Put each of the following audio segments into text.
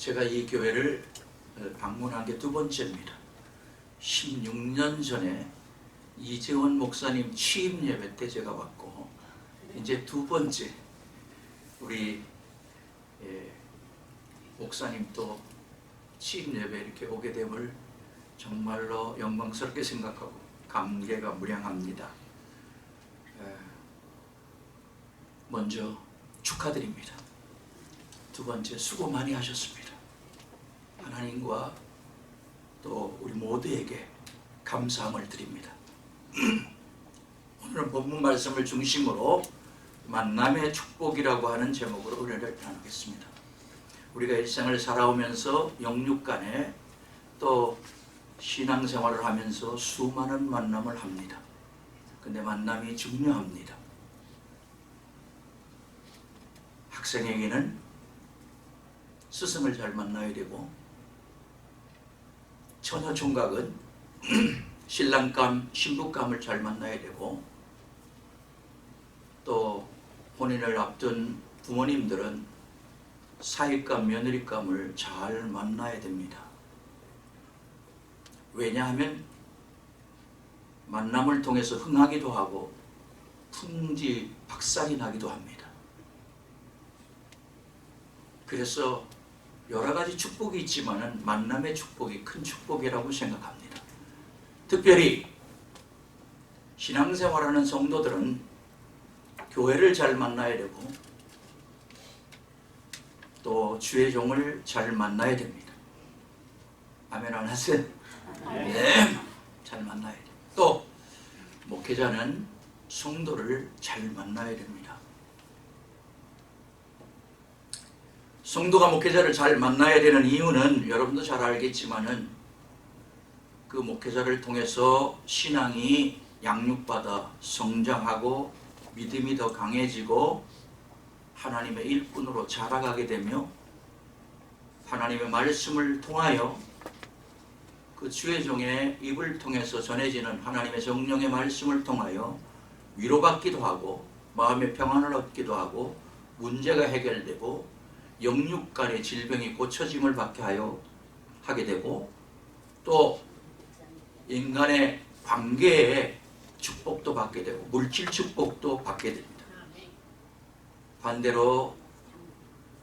제가 이 교회를 방문한 게 두 번째입니다. 16년 전에 이재원 목사님 취임 예배 때 제가 왔고, 이제 두 번째 우리 목사님도 취임 예배 이렇게 오게 됨을 정말로 영광스럽게 생각하고 감개가 무량합니다. 먼저 축하드립니다. 두 번째, 수고 많이 하셨습니다. 하나님과 또 우리 모두에게 감사함을 드립니다. 오늘은 본문 말씀을 중심으로 만남의 축복이라고 하는 제목으로 은혜를 나누겠습니다. 우리가 일생을 살아오면서 영육간에 또 신앙생활을 하면서 수많은 만남을 합니다. 근데 만남이 중요합니다. 학생에게는 스승을 잘 만나야 되고, 처녀총각은 신랑감, 신부감을 잘 만나야 되고, 또 혼인을 앞둔 부모님들은 사위감, 며느리감을 잘 만나야 됩니다. 왜냐하면 만남을 통해서 흥하기도 하고 풍지 박살이 나기도 합니다. 그래서 여러 가지 축복이 있지만 만남의 축복이 큰 축복이라고 생각합니다. 특별히 신앙생활하는 성도들은 교회를 잘 만나야 되고 또 주의 종을 잘 만나야 됩니다. 아멘 안 하세요? 네, 잘 만나야 돼요. 또 목회자는 성도를 잘 만나야 됩니다. 성도가 목회자를 잘 만나야 되는 이유는 여러분도 잘 알겠지만은 그 목회자를 통해서 신앙이 양육받아 성장하고 믿음이 더 강해지고 하나님의 일꾼으로 자라가게 되며 하나님의 말씀을 통하여 그 주의 종의 입을 통해서 전해지는 하나님의 성령의 말씀을 통하여 위로받기도 하고 마음의 평안을 얻기도 하고 문제가 해결되고 영육 간의 질병이 고쳐짐을 받게 하게 되고 또 인간의 관계에 축복도 받게 되고 물질 축복도 받게 됩니다. 반대로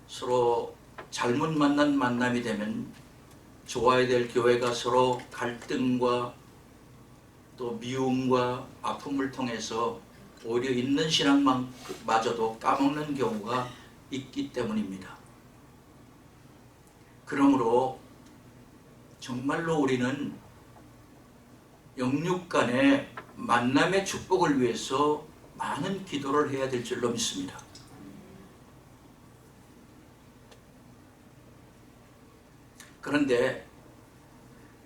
서로 잘못 만난 만남이 되면 좋아야 될 교회가 서로 갈등과 또 미움과 아픔을 통해서 오히려 있는 신앙마저도 까먹는 경우가 있기 때문입니다. 그러므로 정말로 우리는 영육 간의 만남의 축복을 위해서 많은 기도를 해야 될 줄로 믿습니다. 그런데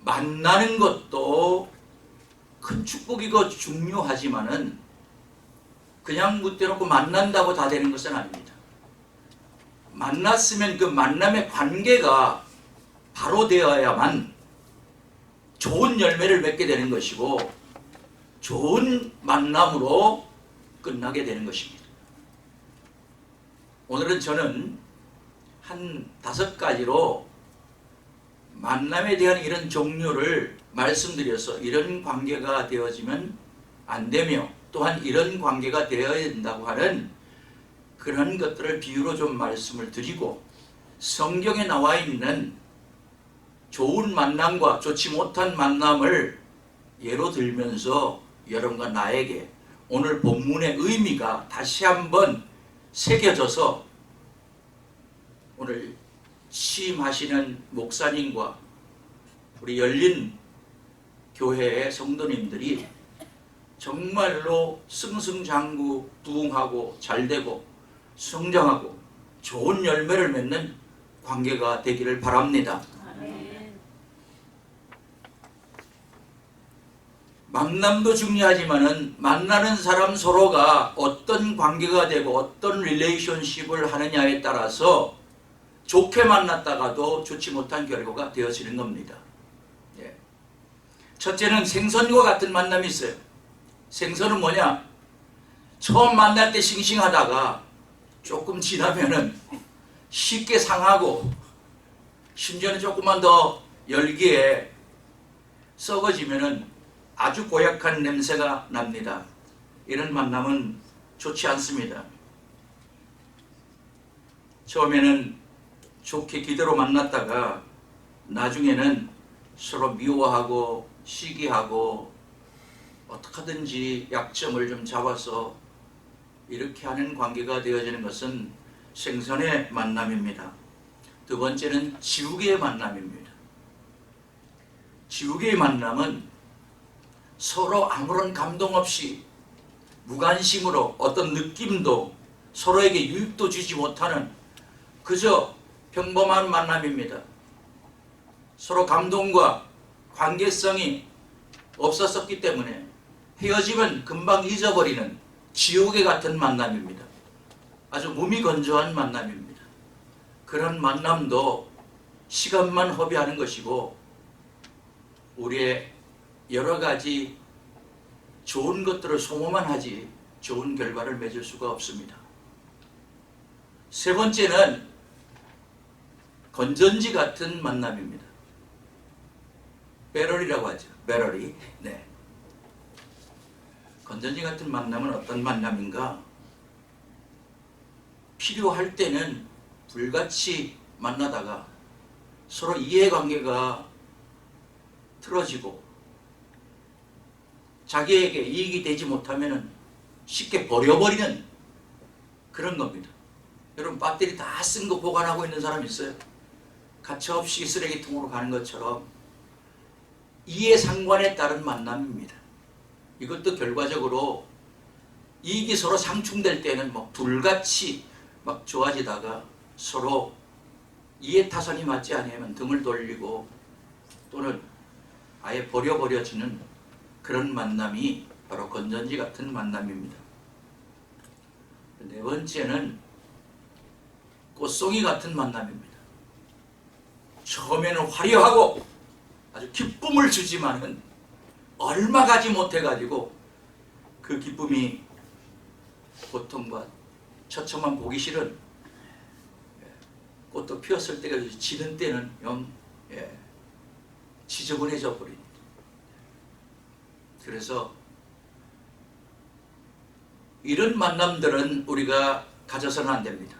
만나는 것도 큰 축복이고 중요하지만은 그냥 묻대놓고 만난다고 다 되는 것은 아닙니다. 만났으면 그 만남의 관계가 바로 되어야만 좋은 열매를 맺게 되는 것이고 좋은 만남으로 끝나게 되는 것입니다. 오늘은 저는 한 5가지로 만남에 대한 이런 종류를 말씀드려서 이런 관계가 되어지면 안 되며 또한 이런 관계가 되어야 된다고 하는 그런 것들을 비유로 좀 말씀을 드리고 성경에 나와 있는 좋은 만남과 좋지 못한 만남을 예로 들면서 여러분과 나에게 오늘 본문의 의미가 다시 한번 새겨져서 오늘 취임하시는 목사님과 우리 열린 교회의 성도님들이 정말로 승승장구 부흥하고 잘되고 성장하고 좋은 열매를 맺는 관계가 되기를 바랍니다. 만남도 중요하지만은 만나는 사람 서로가 어떤 관계가 되고 어떤 릴레이션십을 하느냐에 따라서 좋게 만났다가도 좋지 못한 결과가 되어지는 겁니다. 첫째는 생선과 같은 만남이 있어요. 생선은 뭐냐? 처음 만날 때 싱싱하다가 조금 지나면은 쉽게 상하고 심지어는 조금만 더 열기에 썩어지면은 아주 고약한 냄새가 납니다. 이런 만남은 좋지 않습니다. 처음에는 좋게 기대로 만났다가 나중에는 서로 미워하고 시기하고 어떻게 하든지 약점을 좀 잡아서 이렇게 하는 관계가 되어지는 것은 생선의 만남입니다. 두 번째는 지우개의 만남입니다. 지우개의 만남은 서로 아무런 감동 없이 무관심으로 어떤 느낌도 서로에게 유익도 주지 못하는 그저 평범한 만남입니다. 서로 감동과 관계성이 없었기 때문에 헤어지면 금방 잊어버리는 지우개 같은 만남입니다. 아주 몸이 건조한 만남입니다. 그런 만남도 시간만 허비하는 것이고 우리의 여러 가지 좋은 것들을 소모만 하지 좋은 결과를 맺을 수가 없습니다. 세 번째는 건전지 같은 만남입니다. 배럴이라고 하죠. 배럴이. 네. 건전지 같은 만남은 어떤 만남인가? 필요할 때는 불같이 만나다가 서로 이해관계가 틀어지고 자기에게 이익이 되지 못하면 쉽게 버려버리는 그런 겁니다. 여러분 배터리 다 쓴 거 보관하고 있는 사람 있어요? 가차없이 쓰레기통으로 가는 것처럼 이해상관에 따른 만남입니다. 이것도 결과적으로 이익이 서로 상충될 때는 뭐 불같이 막 좋아지다가 서로 이해타산이 맞지 않으면 등을 돌리고 또는 아예 버려버려지는 그런 만남이 바로 건전지 같은 만남입니다. 네 번째는 꽃송이 같은 만남입니다. 처음에는 화려하고 아주 기쁨을 주지만은 얼마 가지 못해가지고 그 기쁨이 고통과 처참한 보기 싫은 꽃도 피었을 때가 지는 때는 영 지저분해져 버립니다. 그래서 이런 만남들은 우리가 가져서는 안 됩니다.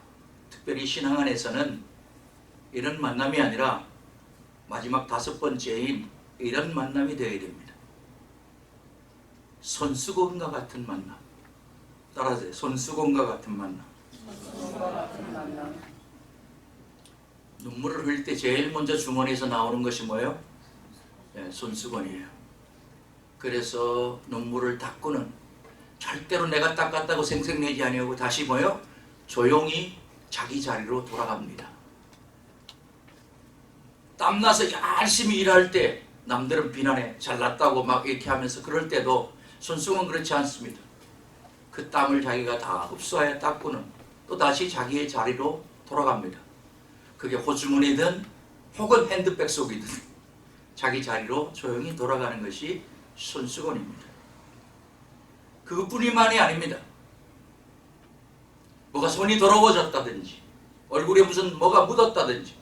특별히 신앙 안에서는 이런 만남이 아니라 마지막 다섯 번째인 이런 만남이 되어야 됩니다. 손수건과 같은 만남. 따라하세요. 손수건과 같은 만남. 눈물을 흘릴 때 제일 먼저 주머니에서 나오는 것이 뭐예요? 네, 손수건이에요. 그래서 눈물을 닦고는 절대로 내가 닦았다고 생색내지 아니하고 다시 뭐예요? 조용히 자기 자리로 돌아갑니다. 땀나서 열심히 일할 때 남들은 비난해 잘났다고 막 이렇게 하면서 그럴 때도 손수건 그렇지 않습니다. 그 땀을 자기가 다 흡수하여 닦고는 또 다시 자기의 자리로 돌아갑니다. 그게 호주머니든 혹은 핸드백 속이든 자기 자리로 조용히 돌아가는 것이 손수건입니다. 그것뿐이만이 아닙니다. 뭐가 손이 더러워졌다든지 얼굴에 무슨 뭐가 묻었다든지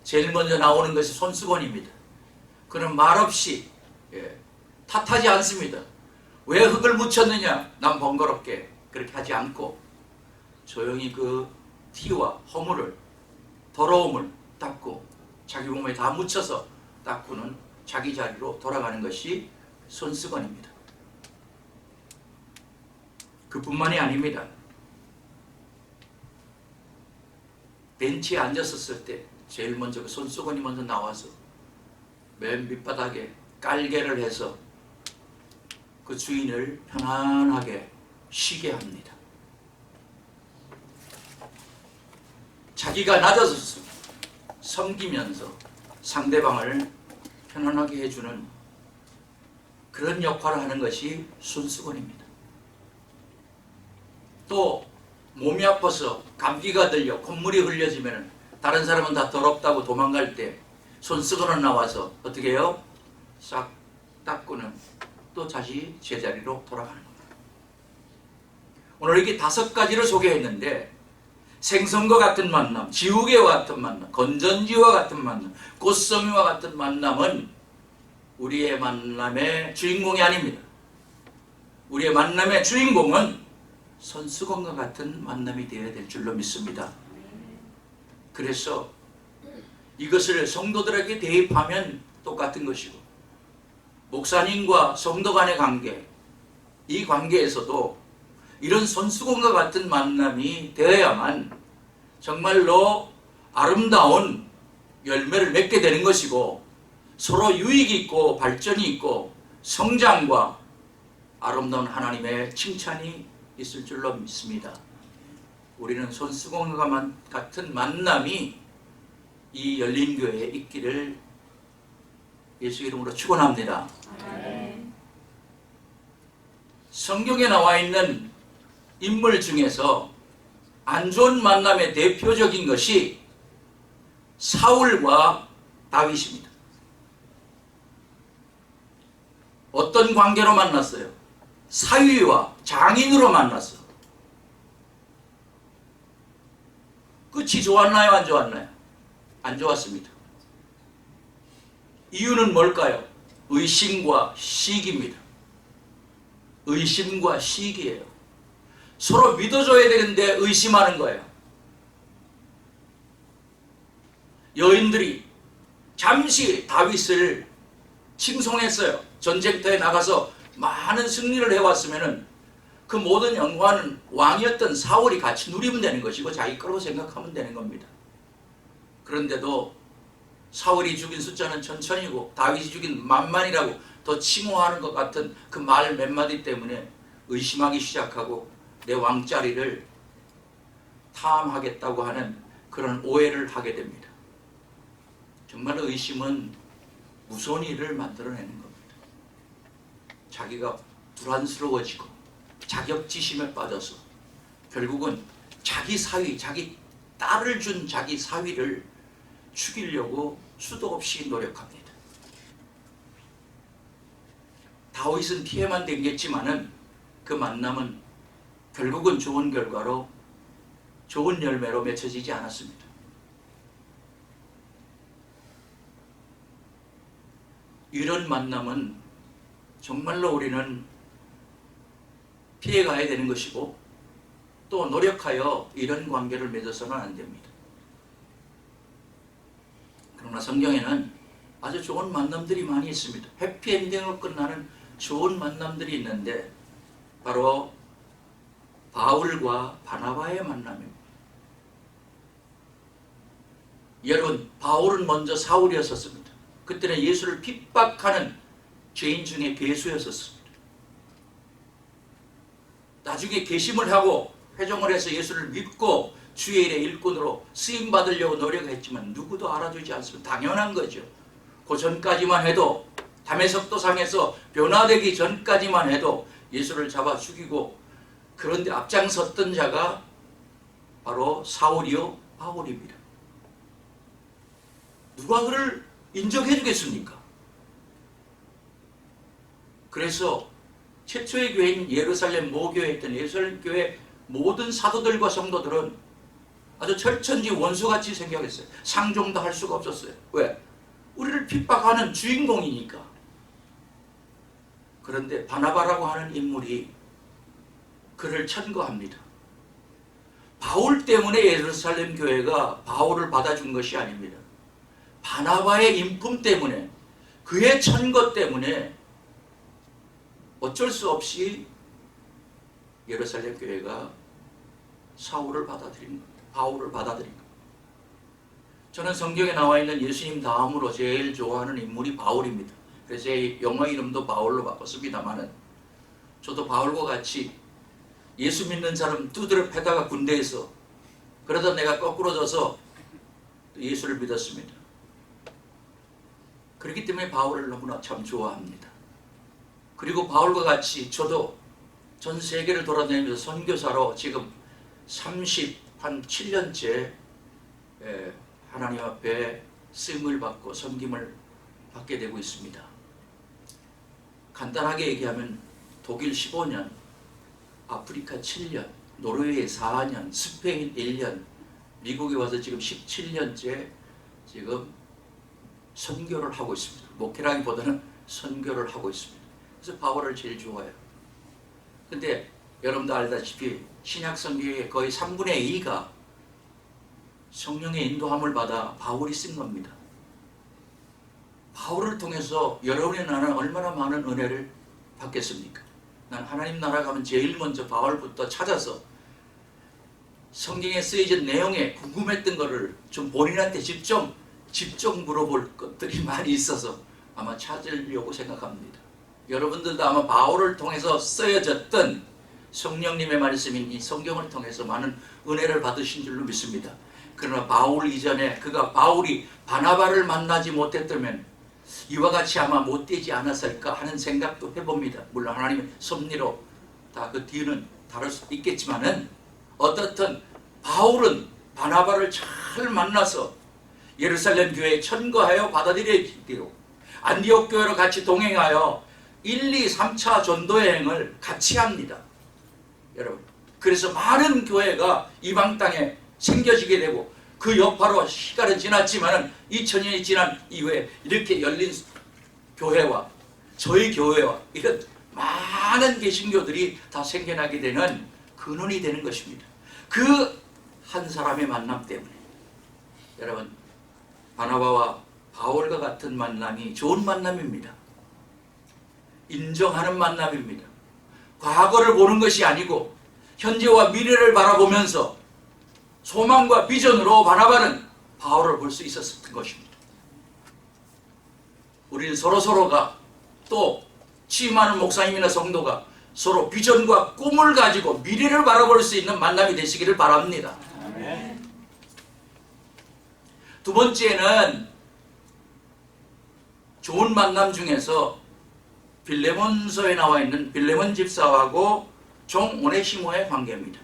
제일 먼저 나오는 것이 손수건입니다. 그는 말없이 탓하지 않습니다. 왜 흙을 묻혔느냐? 난 번거롭게 그렇게 하지 않고 조용히 그 티와 허물을 더러움을 닦고 자기 몸에 다 묻혀서 닦고는 자기 자리로 돌아가는 것이 손수건입니다. 그뿐만이 아닙니다. 벤치에 앉았었을 때 제일 먼저 그 손수건이 먼저 나와서 맨 밑바닥에 깔개를 해서 그 주인을 편안하게 쉬게 합니다. 자기가 낮아서 섬기면서 상대방을 편안하게 해주는 그런 역할을 하는 것이 손수건입니다. 또 몸이 아파서 감기가 들려 콧물이 흘려지면 다른 사람은 다 더럽다고 도망갈 때 손수건은 나와서 어떻게 해요? 싹 닦고는 또 다시 제자리로 돌아가는 겁니다. 오늘 이렇게 5가지를 소개했는데 생선과 같은 만남, 지우개와 같은 만남, 건전지와 같은 만남, 꽃송이와 같은 만남은 우리의 만남의 주인공이 아닙니다. 우리의 만남의 주인공은 손수건과 같은 만남이 되어야 될 줄로 믿습니다. 그래서 이것을 성도들에게 대입하면 똑같은 것이고, 목사님과 성도 간의 관계, 이 관계에서도 이런 손수건과 같은 만남이 되어야만 정말로 아름다운 열매를 맺게 되는 것이고, 서로 유익이 있고 발전이 있고 성장과 아름다운 하나님의 칭찬이 있을 줄로 믿습니다. 우리는 손수건과 같은 만남이 이 열린교회에 있기를 예수 이름으로 축원합니다. 성경에 나와 있는 인물 중에서 안 좋은 만남의 대표적인 것이 사울과 다윗입니다. 어떤 관계로 만났어요? 사위와 장인으로 만났어요. 끝이 좋았나요? 안 좋았나요? 안 좋았습니다. 이유는 뭘까요? 의심과 시기입니다. 의심과 시기예요. 서로 믿어줘야 되는데 의심하는 거예요. 여인들이 잠시 다윗을 칭송했어요. 전쟁터에 나가서 많은 승리를 해왔으면 그 모든 영광은 왕이었던 사울이 같이 누리면 되는 것이고 자기 거라고 생각하면 되는 겁니다. 그런데도 사울이 죽인 숫자는 천천이고 다윗이 죽인 만만이라고 더 칭호하는 것 같은 그 말 몇 마디 때문에 의심하기 시작하고 내 왕자리를 탐하겠다고 하는 그런 오해를 하게 됩니다. 정말 의심은 무서운 일을 만들어내는 겁니다. 자기가 불안스러워지고 자격지심에 빠져서 결국은 자기 사위, 자기 딸을 준 자기 사위를 죽이려고 수도 없이 노력합니다. 다윗은 피해만 당겼지만은 그 만남은 결국은 좋은 결과로 좋은 열매로 맺혀지지 않았습니다. 이런 만남은 정말로 우리는 피해가야 되는 것이고 또 노력하여 이런 관계를 맺어서는 안 됩니다. 그러나 성경에는 아주 좋은 만남들이 많이 있습니다. 해피엔딩으로 끝나는 좋은 만남들이 있는데 바로 바울과 바나바의 만남입니다. 여러분, 바울은 먼저 사울이었었습니다. 그때는 예수를 핍박하는 죄인 중에 괴수였었습니다. 나중에 개심을 하고 회종을 해서 예수를 믿고 주의 일의 일꾼으로 쓰임받으려고 노력했지만 누구도 알아주지 않습니다. 당연한 거죠. 그 전까지만 해도 다메섹도상에서 변화되기 전까지만 해도 예수를 잡아 죽이고 그런데 앞장섰던 자가 바로 사울이요 바울입니다. 누가 그를 인정해 주겠습니까? 그래서 최초의 교회인 예루살렘 모교회에 있던 예루살렘 교회 모든 사도들과 성도들은 아주 철천지 원수같이 생각했어요. 상종도 할 수가 없었어요. 왜? 우리를 핍박하는 주인공이니까. 그런데 바나바라고 하는 인물이 그를 천거합니다. 바울 때문에 예루살렘 교회가 바울을 받아준 것이 아닙니다. 바나바의 인품 때문에, 그의 천거 때문에 어쩔 수 없이 예루살렘 교회가 사울을 받아들인 겁니다. 바울을 받아들인 겁니다. 저는 성경에 나와 있는 예수님 다음으로 제일 좋아하는 인물이 바울입니다. 그래서 제 영어 이름도 바울로 바꿨습니다만은 저도 바울과 같이 예수 믿는 사람 두드려 패다가 군대에서 그러다 내가 거꾸로 져서 예수를 믿었습니다. 그렇기 때문에 바울을 너무나 참 좋아합니다. 그리고 바울과 같이 저도 전 세계를 돌아다니면서 선교사로 지금 37년째 하나님 앞에 쓰임을 받고 섬김을 받게 되고 있습니다. 간단하게 얘기하면 독일 15년, 아프리카 7년, 노르웨이 4년, 스페인 1년, 미국에 와서 지금 17년째 지금 선교를 하고 있습니다. 목회라기보다는 선교를 하고 있습니다. 그래서 바울을 제일 좋아해요. 근데 여러분도 알다시피 신약 성경의 거의 3분의 2가 성령의 인도함을 받아 바울이 쓴 겁니다. 바울을 통해서 여러분의 나라는 얼마나 많은 은혜를 받겠습니까? 난 하나님 나라 가면 제일 먼저 바울부터 찾아서 성경에 쓰여진 내용에 궁금했던 거를 좀 본인한테 직접 물어볼 것들이 많이 있어서 아마 찾으려고 생각합니다. 여러분들도 아마 바울을 통해서 쓰여졌던 성령님의 말씀인 이 성경을 통해서 많은 은혜를 받으신 줄로 믿습니다. 그러나 바울 이전에 바울이 바나바를 만나지 못했다면 이와 같이 아마 못 되지 않았을까 하는 생각도 해봅니다. 물론 하나님의 섭리로 다 그 뒤는 다를 수도 있겠지만은 어떻든 바울은 바나바를 잘 만나서 예루살렘 교회에 천거하여 받아들여지고 안디옥 교회로 같이 동행하여 1, 2, 3차 전도 여행을 같이 합니다. 여러분, 그래서 많은 교회가 이방 땅에 생겨지게 되고 그 여파로 시간은 지났지만 2000년이 지난 이후에 이렇게 열린 교회와 저희 교회와 이런 많은 개신교들이 다 생겨나게 되는 근원이 되는 것입니다. 그 한 사람의 만남 때문에 여러분, 바나바와 바울과 같은 만남이 좋은 만남입니다. 인정하는 만남입니다. 과거를 보는 것이 아니고 현재와 미래를 바라보면서 소망과 비전으로 바나바는 바울을 볼 수 있었던 것입니다. 우리는 서로가 또 취임하는 목사님이나 성도가 서로 비전과 꿈을 가지고 미래를 바라볼 수 있는 만남이 되시기를 바랍니다. 두 번째는 좋은 만남 중에서 빌레몬서에 나와 있는 빌레몬 집사하고 종 오네시모의 관계입니다.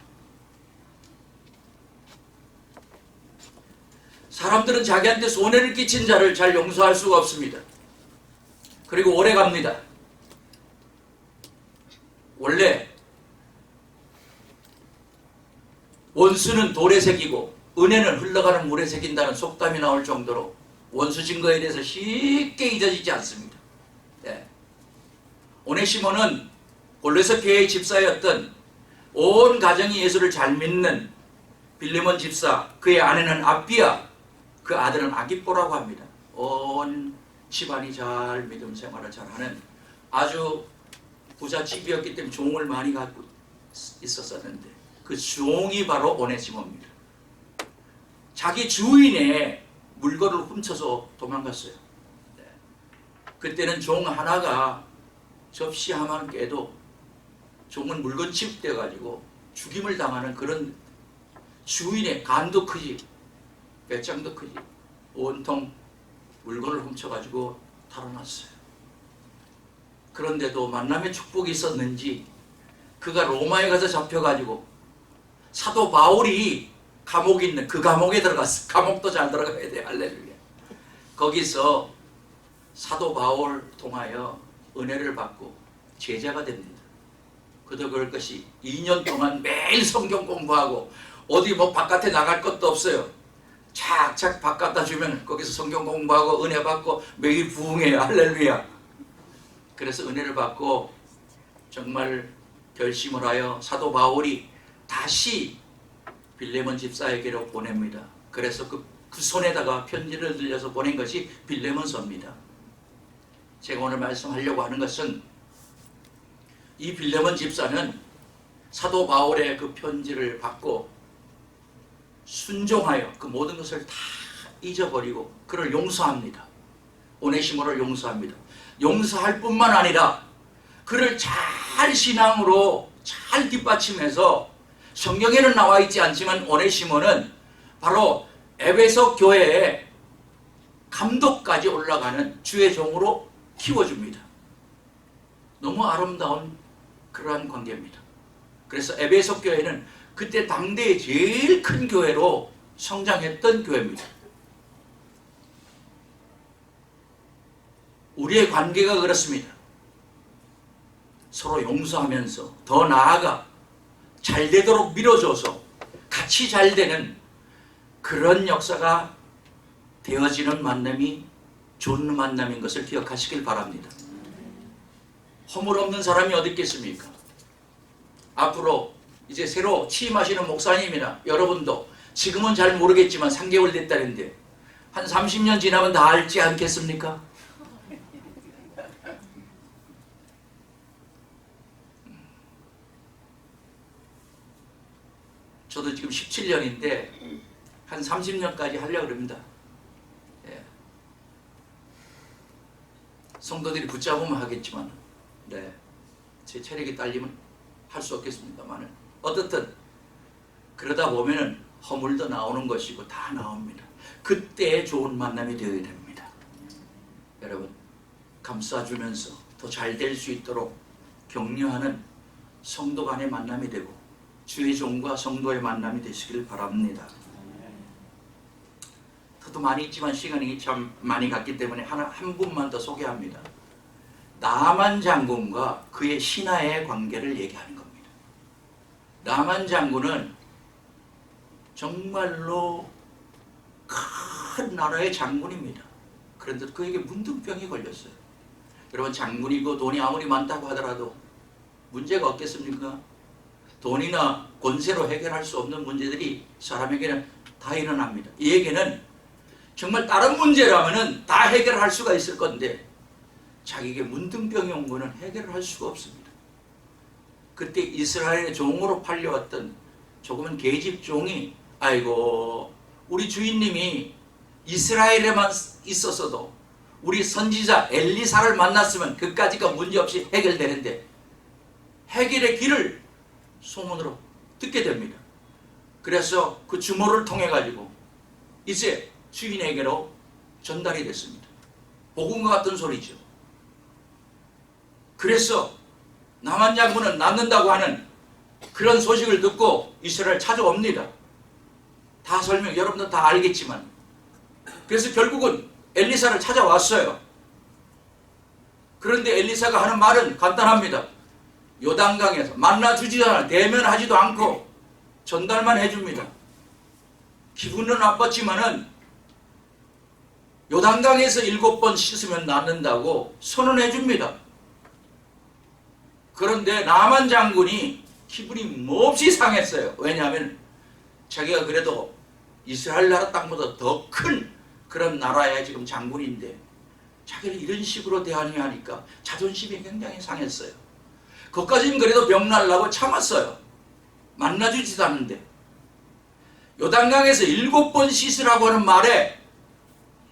사람들은 자기한테 손해를 끼친 자를 잘 용서할 수가 없습니다. 그리고 오래 갑니다. 원래 원수는 돌에 새기고 은혜는 흘러가는 물에 새긴다는 속담이 나올 정도로 원수 증거에 대해서 쉽게 잊어지지 않습니다. 네. 오네시모는 골로새 교회의 집사였던 온 가정이 예수를 잘 믿는 빌레몬 집사, 그의 아내는 아비아, 그 아들은 아기뽀라고 합니다. 온 집안이 잘 믿음 생활을 잘하는 아주 부잣집이었기 때문에 종을 많이 갖고 있었었는데 그 종이 바로 오네시모입니다. 자기 주인의 물건을 훔쳐서 도망갔어요. 네. 그때는 종 하나가 접시 하나만 깨도 종은 물건 취급되어 가지고 죽임을 당하는 그런 주인의 간도 크지 배짱도 크지 온통 물건을 훔쳐가지고 달아났어요. 그런데도 만남의 축복이 있었는지 그가 로마에 가서 잡혀가지고 사도 바울이 감옥에 있는 그 감옥에 들어갔어. 감옥도 잘 들어가야 돼. 할렐루야. 거기서 사도 바울 통하여 은혜를 받고 제자가 됩니다. 그도 그럴 것이 2년 동안 매일 성경 공부하고 어디 뭐 바깥에 나갈 것도 없어요. 착착 밥 갖다 주면 거기서 성경 공부하고 은혜 받고 매일 부흥해요. 할렐루야. 그래서 은혜를 받고 정말 결심을 하여 사도 바울이 다시 빌레몬 집사에게로 보냅니다. 그래서 그 손에다가 편지를 들려서 보낸 것이 빌레몬서입니다. 제가 오늘 말씀하려고 하는 것은 이 빌레몬 집사는 사도 바울의 그 편지를 받고 순종하여 그 모든 것을 다 잊어버리고 그를 용서합니다. 오네시모를 용서합니다. 용서할 뿐만 아니라 그를 잘 신앙으로 잘 뒷받침해서 성경에는 나와 있지 않지만 오네시모는 바로 에베소 교회의 감독까지 올라가는 주의 종으로 키워줍니다. 너무 아름다운 그러한 관계입니다. 그래서 에베소 교회는 그때 당대의 제일 큰 교회로 성장했던 교회입니다. 우리의 관계가 그렇습니다. 서로 용서하면서 더 나아가 잘 되도록 밀어줘서 같이 잘 되는 그런 역사가 되어지는 만남이 좋은 만남인 것을 기억하시길 바랍니다. 허물 없는 사람이 어디 있겠습니까? 앞으로 이제 새로 취임하시는 목사님이나 여러분도 지금은 잘 모르겠지만 3개월 됐다는데 한 30년 지나면 다 알지 않겠습니까? 저도 지금 17년인데 한 30년까지 하려고 합니다. 예. 성도들이 붙잡으면 하겠지만 네. 제 체력이 딸리면 할 수 없겠습니다만 어떻든 그러다 보면은 허물도 나오는 것이고 다 나옵니다. 그때 좋은 만남이 되어야 됩니다. 여러분 감싸주면서 더 잘 될 수 있도록 격려하는 성도 간의 만남이 되고 주의 종과 성도의 만남이 되시길 바랍니다. 더도 많이 있지만 시간이 참 많이 갔기 때문에 한 분만 더 소개합니다. 나만 장군과 그의 신하의 관계를 얘기하는 겁니다. 나만 장군은 정말로 큰 나라의 장군입니다. 그런데 그에게 문둥병이 걸렸어요. 여러분 장군이고 돈이 아무리 많다고 하더라도 문제가 없겠습니까? 돈이나 권세로 해결할 수 없는 문제들이 사람에게는 다 일어납니다. 이 얘기는 정말 다른 문제라면 다 해결할 수가 있을 건데 자기에게 문둥병이 온 거는 해결을 할 수가 없습니다. 그때 이스라엘의 종으로 팔려왔던 조금은 계집 종이 아이고 우리 주인님이 이스라엘에만 있었어도 우리 선지자 엘리사를 만났으면 그까지가 문제없이 해결되는데 해결의 길을 소문으로 듣게 됩니다. 그래서 그 주모를 통해 가지고 이제 주인에게로 전달이 됐습니다. 복음과 같은 소리죠. 그래서 나만 장군은 낳는다고 하는 그런 소식을 듣고 이스라엘 찾아옵니다. 다 설명 여러분들 다 알겠지만 그래서 결국은 엘리사를 찾아왔어요. 그런데 엘리사가 하는 말은 간단합니다. 요단강에서 만나주지도 않아 대면하지도 않고 전달만 해줍니다. 기분은 나빴지만은 요단강에서 7번 씻으면 낫는다고 선언해줍니다. 그런데 나만 장군이 기분이 몹시 상했어요. 왜냐하면 자기가 그래도 이스라엘 나라 땅보다 더 큰 그런 나라의 지금 장군인데 자기를 이런 식으로 대하니까 자존심이 굉장히 상했어요. 그것까지는 그래도 병날라고 참았어요. 만나주지도 않는데 요단강에서 7번 씻으라고 하는 말에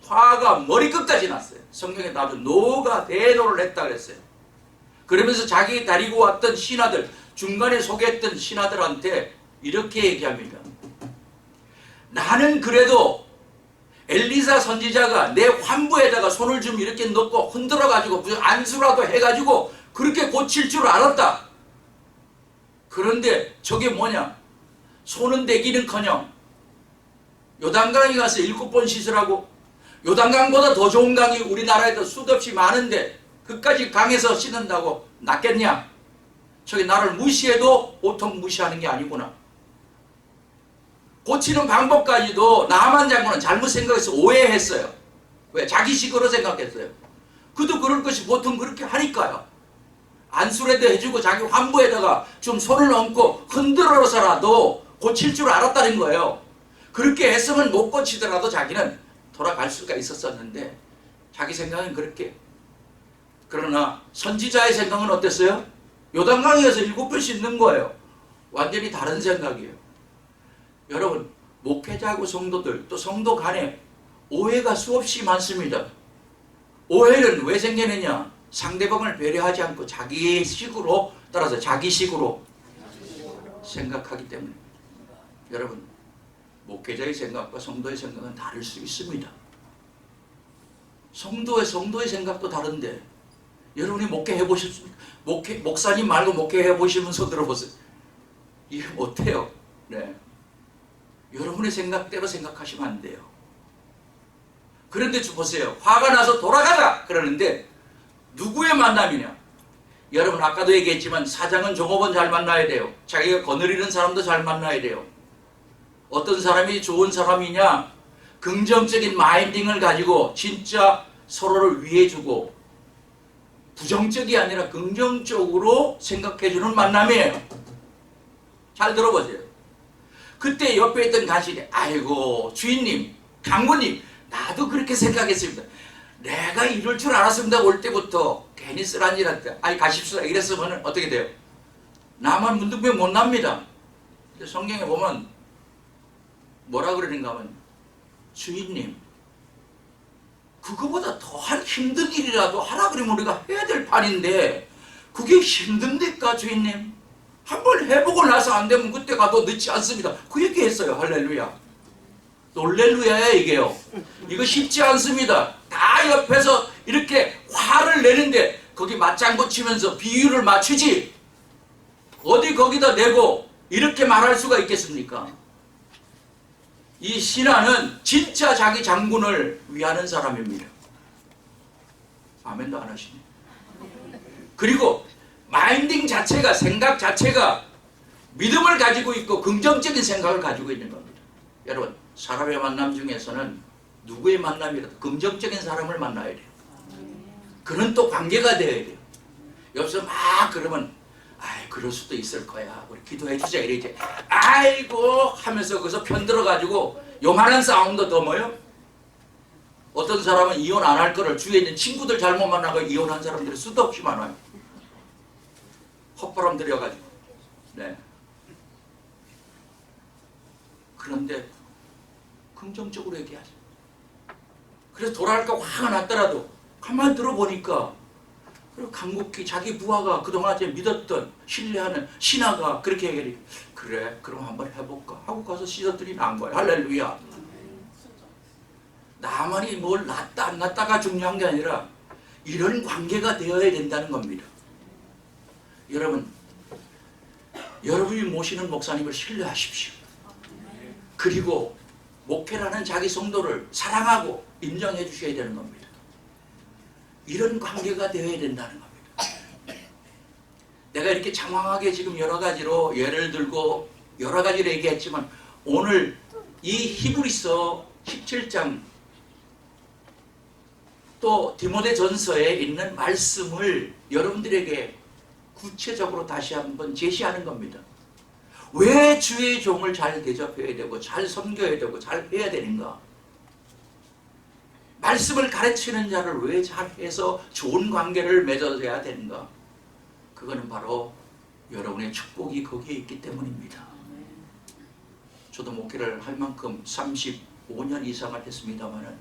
화가 머리끝까지 났어요. 성경에 나도 노가 대노를 했다 그랬어요. 그러면서 자기 데리고 왔던 신하들 중간에 소개했던 신하들한테 이렇게 얘기합니다. 나는 그래도 엘리사 선지자가 내 환부에다가 손을 좀 이렇게 넣고 흔들어 가지고 무슨 안수라도 해가지고 그렇게 고칠 줄 알았다. 그런데 저게 뭐냐? 손은 대기는커녕 요단강에 가서 7번 씻으라고. 요단강보다 더 좋은 강이 우리나라에도 수도 없이 많은데 그까지 강에서 씻는다고 낫겠냐? 저기 나를 무시해도 보통 무시하는 게 아니구나. 고치는 방법까지도 나만 장군은 잘못 생각해서 오해했어요. 왜? 자기식으로 생각했어요. 그도 그럴 것이 보통 그렇게 하니까요. 안수라도 해주고 자기 환부에다가 좀 손을 얹고 흔들어서라도 고칠 줄 알았다는 거예요. 그렇게 했으면 못 고치더라도 자기는 돌아갈 수가 있었었는데 자기 생각은 그렇게. 그러나 선지자의 생각은 어땠어요? 요단강에서 7번 씻는 거예요. 완전히 다른 생각이에요. 여러분 목회자하고 성도들 또 성도 간에 오해가 수없이 많습니다. 오해는 왜 생기느냐? 상대방을 배려하지 않고 자기 식으로 따라서 자기 식으로 생각하기 때문에. 여러분 목회자의 생각과 성도의 생각은 다를 수 있습니다. 성도의 생각도 다른데 여러분이 목회해 보셨습니까? 목사님 말고 목회해 보시면서 들어보세요. 이게 못해요. 네. 여러분의 생각대로 생각하시면 안 돼요. 그런데 보세요. 화가 나서 돌아가자 그러는데 누구의 만남이냐? 여러분 아까도 얘기했지만 사장은 종업원 잘 만나야 돼요. 자기가 거느리는 사람도 잘 만나야 돼요. 어떤 사람이 좋은 사람이냐? 긍정적인 마인딩을 가지고 진짜 서로를 위해주고 부정적이 아니라 긍정적으로 생각해주는 만남이에요. 잘 들어보세요. 그때 옆에 있던 간신이 아이고 주인님, 장모님, 나도 그렇게 생각했습니다. 내가 이럴 줄 알았습니다. 올 때부터 괜히 쓰란 일 한다. 아이 가십시다. 이랬으면 어떻게 돼요? 나만 문득병 못 납니다. 성경에 보면 뭐라 그러는가 하면 주인님 그거보다 더한 힘든 일이라도 하라 그러면 우리가 해야 될 판인데 그게 힘듭니까 주인님? 한번 해보고 나서 안 되면 그때 가도 늦지 않습니다. 그 얘기 했어요. 할렐루야. 놀렐루야야 이게요. 이거 쉽지 않습니다. 다 옆에서 이렇게 화를 내는데 거기 맞장구 치면서 비율을 맞추지 어디 거기다 내고 이렇게 말할 수가 있겠습니까? 이 신하는 진짜 자기 장군을 위하는 사람입니다. 아멘도 안 하시네. 그리고 마인딩 자체가, 생각 자체가 믿음을 가지고 있고 긍정적인 생각을 가지고 있는 겁니다. 여러분, 사람의 만남 중에서는 누구의 만남이라도 긍정적인 사람을 만나야 돼요. 그런 또 관계가 되어야 돼요. 옆에서 막 그러면 아이 그럴 수도 있을 거야. 우리 기도해 주자 이러지. 아이고 하면서 거기서 편들어가지고 요만한 싸움도 더 뭐요? 어떤 사람은 이혼 안 할 거를 주위에 있는 친구들 잘못 만나고 이혼한 사람들이 수도 없이 많아요. 헛바람 들여가지고. 네. 그런데 긍정적으로 얘기하죠. 그래서 돌아갈까 화가 났더라도 가만히 들어보니까 그리고 강국희 자기 부하가 그동안 믿었던 신뢰하는 신하가 그렇게 얘기해. 그래 그럼 한번 해볼까 하고 가서 시더들이 난 거야. 할렐루야. 나만이 뭘 낫다 안 낫다가 중요한 게 아니라 이런 관계가 되어야 된다는 겁니다. 여러분, 여러분이 모시는 목사님을 신뢰하십시오. 그리고 목회라는 자기 성도를 사랑하고 인정해 주셔야 되는 겁니다. 이런 관계가 되어야 된다는 겁니다. 내가 이렇게 장황하게 지금 여러 가지로 예를 들고 여러 가지로 얘기했지만 오늘 이 히브리서 17장 또 디모데전서에 있는 말씀을 여러분들에게 구체적으로 다시 한번 제시하는 겁니다. 왜 주의 종을 잘 대접해야 되고 잘 섬겨야 되고 잘 해야 되는가? 말씀을 가르치는 자를 왜 잘해서 좋은 관계를 맺어야 되는가? 그거는 바로 여러분의 축복이 거기에 있기 때문입니다. 저도 목회를 할 만큼 35년 이상을 했습니다마는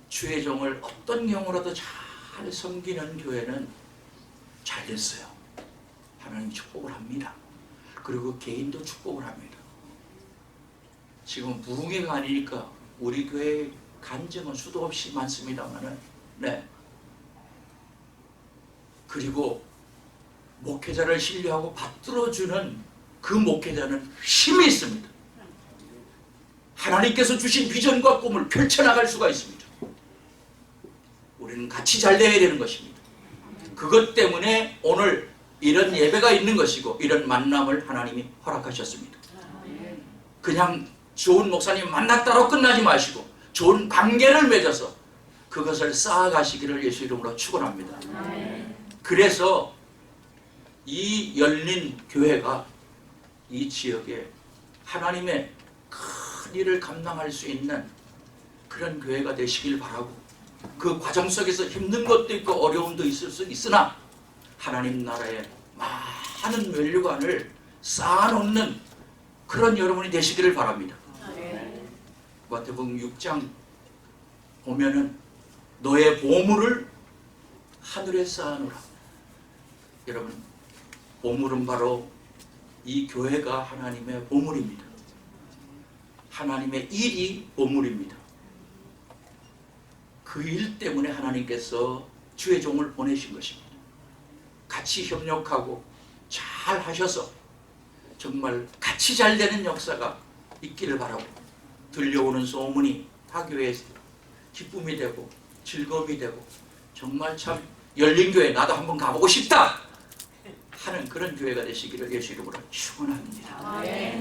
주의 종을 어떤 경우라도 잘 섬기는 교회는 잘 됐어요. 하나님 축복을 합니다. 그리고 개인도 축복을 합니다. 지금 부흥회가 아니니까 우리 교회 간증은 수도 없이 많습니다만은 네. 그리고 목회자를 신뢰하고 받들어주는 그 목회자는 힘이 있습니다. 하나님께서 주신 비전과 꿈을 펼쳐나갈 수가 있습니다. 우리는 같이 잘 돼야 되는 것입니다. 그것 때문에 오늘 이런 예배가 있는 것이고 이런 만남을 하나님이 허락하셨습니다. 그냥 좋은 목사님 만났다고 끝나지 마시고 좋은 관계를 맺어서 그것을 쌓아가시기를 예수 이름으로 축원합니다. 그래서 이 열린 교회가 이 지역에 하나님의 큰 일을 감당할 수 있는 그런 교회가 되시길 바라고 그 과정 속에서 힘든 것도 있고 어려움도 있을 수 있으나 하나님 나라에 많은 면류관을 쌓아놓는 그런 여러분이 되시기를 바랍니다. 마태복음 6장 보면은 너의 보물을 하늘에 쌓아놓으라. 여러분, 보물은 바로 이 교회가 하나님의 보물입니다. 하나님의 일이 보물입니다. 그 일 때문에 하나님께서 주의 종을 보내신 것입니다. 같이 협력하고 잘 하셔서 정말 같이 잘 되는 역사가 있기를 바라고 들려오는 소문이 타 교회에 기쁨이 되고 즐거움이 되고 정말 참 열린 교회 나도 한번 가보고 싶다 하는 그런 교회가 되시기를 예수 이름으로 축원합니다.